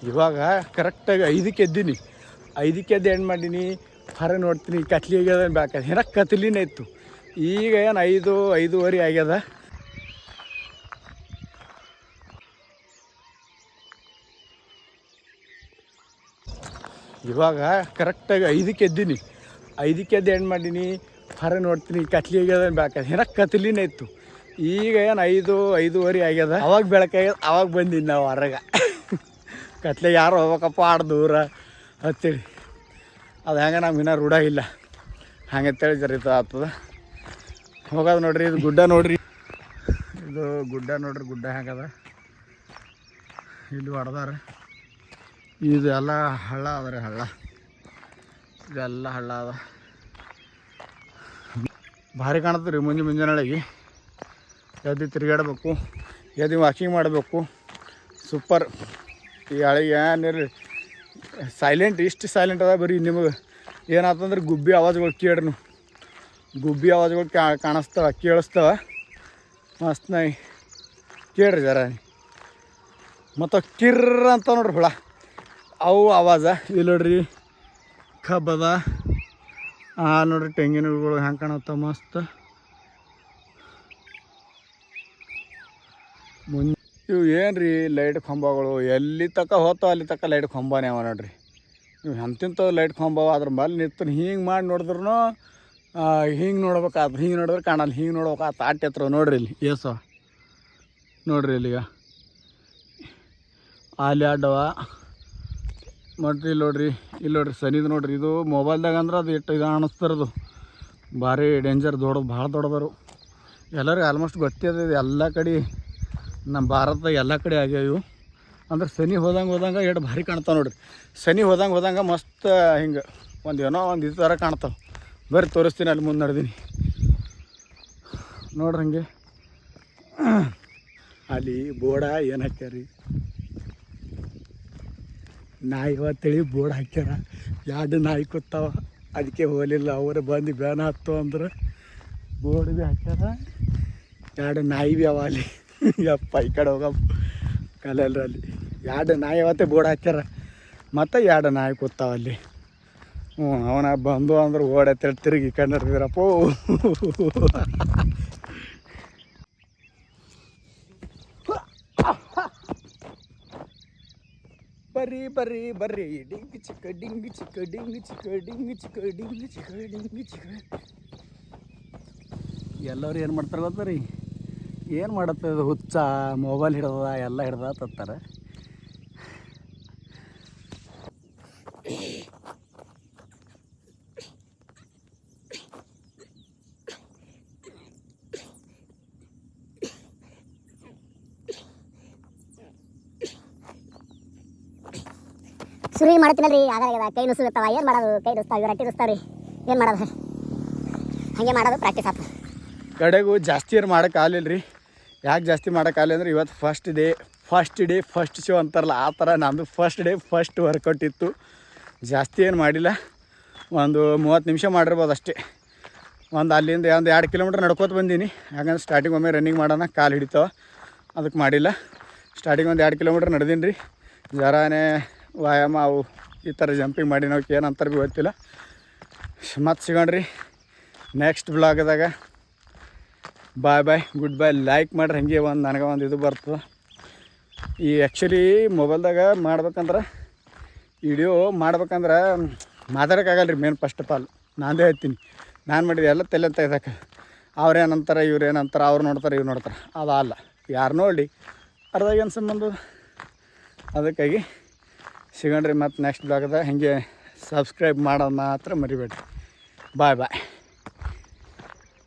ಇವಾಗ ಕರೆಕ್ಟಾಗಿ 5ಕ್ಕೆ ಎದ್ದೀನಿ. 5ಕ್ಕೆ ಎದ್ದು ಏನು ಮಾಡೀನಿ, ಹೊರ ನೋಡ್ತೀನಿ ಕತ್ಲಿ ಆಗ್ಯದ ಬ್ಯಾಕ ಏನ ಕತ್ಲಿನೇ ಇತ್ತು. ಈಗ ಏನು 5:30 ಆಗ್ಯದ. ಇವಾಗ ಕರೆಕ್ಟಾಗಿ 5ಕ್ಕೆ ಎದ್ದೀನಿ. 5ಕ್ಕೆ ಎದ್ದು ಏನು ಮಾಡೀನಿ, ಹೊರ ನೋಡ್ತೀನಿ ಕತ್ಲಿ ಆಗ್ಯದ ಬ್ಯಾಕ ಏನ ಕತ್ಲಿನೇ ಇತ್ತು. ಈಗ ಏನು 5:30 ಆಗ್ಯದ. ಅವಾಗ ಬೆಳಕಾಗ್ಯದ. ಅವಾಗ ಬಂದೀನಿ ನಾವು ಹೊರಗೆ. ಕತ್ಲೆಗೆ ಯಾರು ಹೋಗ್ಬೇಕಪ್ಪ ದೂರ ಹತ್ತೇಳಿ. ಅದು ಹೆಂಗೆ ನಮ್ಗೆ ಇನ್ನೂ ರೂಢ ಇಲ್ಲ, ಹಂಗಂತೇಳಿ ಜರಿತ ಆಗ್ತದ ಹೋಗೋದು. ನೋಡ್ರಿ ಇದು ಗುಡ್ಡ ನೋಡ್ರಿ, ಇದು ಗುಡ್ಡ ನೋಡ್ರಿ, ಗುಡ್ಡ ಹೆಂಗದ ಇಲ್ಲಿ ಹೊಡೆದಾರ. ಇದು ಎಲ್ಲ ಹಳ್ಳ ಅದ ರೀ, ಹಳ್ಳ ಇದೆಲ್ಲ ಹಳ್ಳ ಅದ. ಭಾರಿ ಕಾಣುತ್ತೆ ರೀ ಮುಂಜಾನೆಗೆ ಎದ್ದು ತಿರುಗಾಡಬೇಕು, ಎದ್ದು ವಾಕಿಂಗ್ ಮಾಡಬೇಕು. ಸೂಪರ್. ಈ ಹಳೆಗೆ ಏನಿರಿ ಸೈಲೆಂಟ್, ಇಷ್ಟು ಸೈಲೆಂಟ್ ಅದ. ಬರೀ ನಿಮಗೆ ಏನಾಯ್ತಂದ್ರೆ ಗುಬ್ಬಿ ಆವಾಜ್ಗಳು ಕೇಳ್ರಿ, ಗುಬ್ಬಿ ಆವಾಜ್ಗಳು ಕಾಣಿಸ್ತಾವ, ಕೇಳಿಸ್ತಾವ ಮಸ್ತ್ ನಾಯಿ ಕೇಳ್ರಿ ಜರ. ಮತ್ತು ಕಿರ್ರ ಅಂತ ನೋಡ್ರಿ ಹುಳ, ಅವು ಆವಾಜ. ಇಲ್ಲಿ ನೋಡ್ರಿ ಕಬ್ಬದ, ನೋಡ್ರಿ ತೆಂಗಿನ ಗಿಡಗಳು ಹೆಂಗೆ ಕಾಣುತ್ತಾವ ಮಸ್ತ್. ಇವು ಏನು ರೀ ಲೈಟ್ ಕಂಬಗಳು, ಎಲ್ಲಿ ತನಕ ಹೋಗ್ತಾವ ಅಲ್ಲಿ ತನಕ ಲೈಟ್ ಕಂಬನೇ ಅವ ನೋಡ್ರಿ. ಇವು ಎಂತಿಂಥವು ಲೈಟ್ ಕಂಬವ. ಅದ್ರ ಮೇಲೆ ನಿಂತು ಹಿಂಗೆ ಮಾಡಿ ನೋಡಿದ್ರು ಹಿಂಗೆ ನೋಡ್ಬೇಕಾಯ್ತು, ಹಿಂಗೆ ನೋಡಿದ್ರೆ ಕಾಣಲ್ಲ, ಹಿಂಗೆ ನೋಡ್ಬೇಕಾಯ್ತು. ಆಟೆ ಹತ್ರ ನೋಡ್ರಿ ಇಲ್ಲಿ ಏಸವ ನೋಡ್ರಿ ಇಲ್ಲಿಗ ಅಲ್ಲಿ ಆಡವ. ಮತ್ತು ಇಲ್ಲಿ ನೋಡ್ರಿ ಸನಿದು ನೋಡ್ರಿ. ಇದು ಮೊಬೈಲ್ದಾಗ ಅಂದ್ರೆ ಅದು ಎಷ್ಟು ಇದು ಅನ್ನಿಸ್ತಿರೋದು, ಭಾರಿ ಡೇಂಜರ್, ಭಾಳ ದೊಡ್ಡದರು. ಎಲ್ಲರಿಗೂ ಆಲ್ಮೋಸ್ಟ್ ಗೊತ್ತಿದೆ ಇದು. ಎಲ್ಲ ಕಡೆ ನಮ್ಮ ಭಾರತದಾಗ ಎಲ್ಲ ಕಡೆ ಆಗ್ಯಾವ ಇವು. ಅಂದ್ರೆ ಸನಿ ಹೋದಂಗೆ ಎಷ್ಟು ಭಾರಿ ಕಾಣ್ತಾವೆ ನೋಡ್ರಿ. ಸನಿ ಹೋದಂಗೆ ಮಸ್ತ್ ಹಿಂಗೆ ಏನೋ ಒಂದು ಇದು ಥರ ಕಾಣ್ತಾವೆ. ಬರ್ರಿ ತೋರಿಸ್ತೀನಿ, ಅಲ್ಲಿ ಮುಂದೆ ನಡೆದೀನಿ ನೋಡ್ರಿ. ಹಂಗೆ ಅಲ್ಲಿ ಬೋರ್ಡ ಏನು ಹಾಕ್ಯಾರಿ, ನಾಯಿ ಹೊತ್ತೇಳಿ ಬೋರ್ಡ್ ಹಾಕ್ಯಾರ. 2 ನಾಯಿ ಕೂತಾವ, ಅದಕ್ಕೆ ಹೋಗಲಿಲ್ಲ. ಅವರೇ ಬಂದು ಬ್ಯಾನ್ ಹತ್ತು ಅಂದ್ರೆ ಬೋರ್ಡ್ ಭೀ ಹಾಕ್ಯಾರ. 2 ನಾಯಿ ಭೀ ಅವ ಅಲ್ಲಿ. ಯಪ್ಪ ಈ ಕಡೆ ಹೋಗ ಕಲೆಯಲ್ರಿ. ಅಲ್ಲಿ 2 ನಾಯಿ ಅವತ್ತೇ ಬೋರ್ಡ್ ಹಾಕ್ಯಾರ, ಮತ್ತು 2 ನಾಯಿ ಕೂತಾವ ಅಲ್ಲಿ. ಅವನ ಬಂದು ಅಂದ್ರೆ ಓಡತ್ತೇಳಿ ತಿರುಗಿ ಈ ಕಡೆ ನಡೆದಿರಪ್ಪ. ಬರ್ರಿ ಡಿಂಗ್ ಚಿಕ್ಕ ಡಿಂಗ್ ಚಿಕ್ಕ ಡಿಂಗ್ ಚಿಕ್ಕ ಡಿಂಗ್ ಚಿಕ್ಕ ಡಿಂಗ್ ಚಿಕ್ಕ ಡಿಂಗ್ ಚಿಕ್ಕ. ಎಲ್ಲರೂ ಏನು ಮಾಡ್ತಾರೆ ಗೊತ್ತಾ ರೀ, ಏನು ಮಾಡತ್ತೆ ಅದು ಹುಚ್ಚ, ಮೊಬೈಲ್ ಹಿಡ್ದ ಎಲ್ಲ ಹಿಡ್ದ ತತ್ತಾರೆ. ಶುರು ಮಾಡ್ತೀನಲ್ರಿ, ಆಗಾಗ ಕೈ ನುಸುತ್ತಾವ. ಏನು ಮಾಡೋದು, ಕೈ ನುಸ್ತಾವ, ಇವ್ರು ರಟ್ಟಿ ನುಸ್ತಾವ್ರಿ, ಏನು ಮಾಡೋದು, ಹಾಗೆ ಮಾಡೋದು ಪ್ರಾಕ್ಟೀಸ್ ಆಗ್ತದೆ. ಕಡೆಗೂ ಜಾಸ್ತಿ ಏನು ಮಾಡೋಕ್ಕಾಗಲಿಲ್ಲ ರೀ. ಯಾಕೆ ಜಾಸ್ತಿ ಮಾಡೋಕ್ಕಾಗಲಿ ಅಂದ್ರೆ ಇವತ್ತು ಫಸ್ಟ್ ಶೋ ಅಂತಾರಲ್ಲ, ಆ ಥರ ನಮ್ಮದು ಫಸ್ಟ್ ಡೇ ಫಸ್ಟ್ ವರ್ಕೌಟ್ ಇತ್ತು. ಜಾಸ್ತಿ ಏನು ಮಾಡಿಲ್ಲ, ಒಂದು 30 ನಿಮಿಷ ಮಾಡಿರ್ಬೋದು ಅಷ್ಟೇ. ಅಲ್ಲಿಂದ 2 ಕಿಲೋಮೀಟ್ರ್ ನಡ್ಕೋತ ಬಂದೀನಿ. ಯಾಕಂದ್ರೆ ಸ್ಟಾರ್ಟಿಂಗ್ ಒಮ್ಮೆ ರನ್ನಿಂಗ್ ಮಾಡೋಣ ಕಾಲು ಹಿಡಿತಾವ, ಅದಕ್ಕೆ ಮಾಡಿಲ್ಲ. ಸ್ಟಾರ್ಟಿಂಗ್ 2 ಕಿಲೋಮೀಟ್ರ್ ನಡೆದೀನಿ ರೀ. ಜರಾನೇ ವ್ಯಾಯಾಮ ಅವು ಈ ಥರ ಜಂಪಿಂಗ್ ಮಾಡಿ ನಾವು ಏನಂತಾರೆ ಭೀ ಗೊತ್ತಿಲ್ಲ. ಮತ್ತೆ ಸಿಗೋಣ್ರಿ ನೆಕ್ಸ್ಟ್ ಬ್ಲಾಗ್ದಾಗ. Bye good bye. ಲೈಕ್ ಮಾಡಿರಿ, ಹಂಗೆ ನನಗೆ ಒಂದು ಇದು ಬರ್ತದೆ. ಈ ಆ್ಯಕ್ಚುಲಿ ಮೊಬೈಲ್ದಾಗ ಮಾಡ್ಬೇಕಂದ್ರೆ, ವಿಡಿಯೋ ಮಾಡ್ಬೇಕಂದ್ರೆ ಮಾತಾಡೋಕ್ಕಾಗಲ್ಲ ರೀ. ಮೇನ್ ಫಸ್ಟ್ ಆಫ್ ಆಲ್ ನಾನೇ ಹೇಳ್ತೀನಿ, ನಾನು ಮಾಡಿದೆ ಎಲ್ಲ ತಲೆ ತೆಗ್ದಾಕ. ಅವ್ರೇನಂತಾರೆ ಇವ್ರೇನಂತಾರೆ, ಅವ್ರು ನೋಡ್ತಾರೆ ಇವ್ರು ನೋಡ್ತಾರೆ, ಅದಲ್ಲ. ಯಾರು ನೋಡಿ ಅರ್ಧಾಗ ಏನು ಸಂಬಂಧ. ಅದಕ್ಕಾಗಿ ಸಿಗೋಣ್ರಿ ಮತ್ತೆ ನೆಕ್ಸ್ಟ್ ಬ್ಲಾಗ್ದಾಗ. ಹಾಗೆ ಸಬ್ಸ್ಕ್ರೈಬ್ ಮಾಡೋದು ಮಾತ್ರ ಮರಿಬೇಡ್ರಿ. ಬಾಯ್